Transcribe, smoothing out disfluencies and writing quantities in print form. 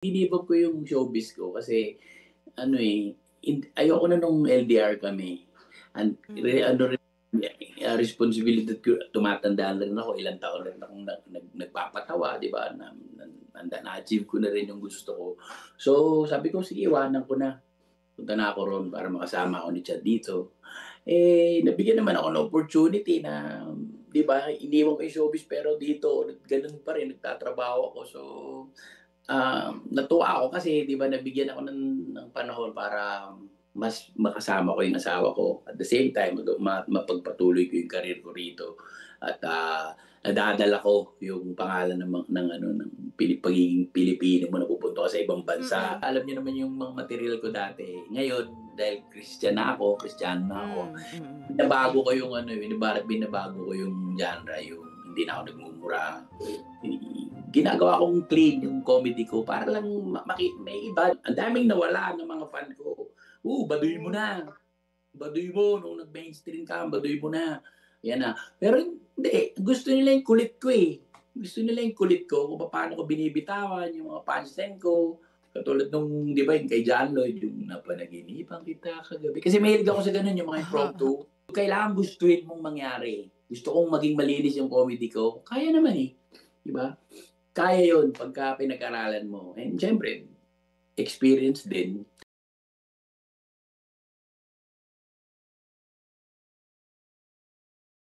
Inibog ko yung showbiz ko kasi ano, ayoko na nung LDR kami. Hmm. Ano rin, responsibilidad ko tumatanda na rin ako, ilang taon rin akong nagpapatawa, 'di ba, na-achieve ko na rin yung gusto ko. So, sabi ko, "Sige, iwanan ko na, punta na ako ro'n para makasama ako ni Chad dito." Nabigyan naman ako ng opportunity na, 'di ba, iniwan ko yung showbiz pero dito gano'n pa rin, nagtatrabaho ako. So, natuwa ako kasi 'di ba nabigyan ako ng panahon para mas makasama ko yung asawa ko. At the same time mapagpatuloy ko yung career ko rito at, nadadala ko yung pangalan ng ano, ng pagiging Pilipino mo na pupunta ka sa ibang bansa. Mm. Alam niyo naman yung mga material ko dati. Ngayon, dahil Kristiyano na ako, Mm. binabago ko yung ano, binabago ko yung genre, yung hindi na ako nagmumura. Ginagawa kong clean yung comedy ko para lang may iba. Ang daming nawala ng mga fan ko. Baduy mo Oh. na, baduy mo nung nag-mainstream ka, baduy mo na, yan na. Pero hindi, gusto nila yung kulit ko, eh. Gusto nila yung kulit ko kung paano ko binibitawan yung mga punchline ko. Katulad nung 'di ba yung kay John Lloyd, yung "Napanaginipan kita kagabi." Kasi mahilig ako sa gano'n, yung mga impromptu. Kailangan gustuhin mong mangyari. Gusto kong maging malinis yung comedy ko, kaya naman, eh, 'di ba? Kaya 'yun pagka pinag-aralan mo and siyempre experience din.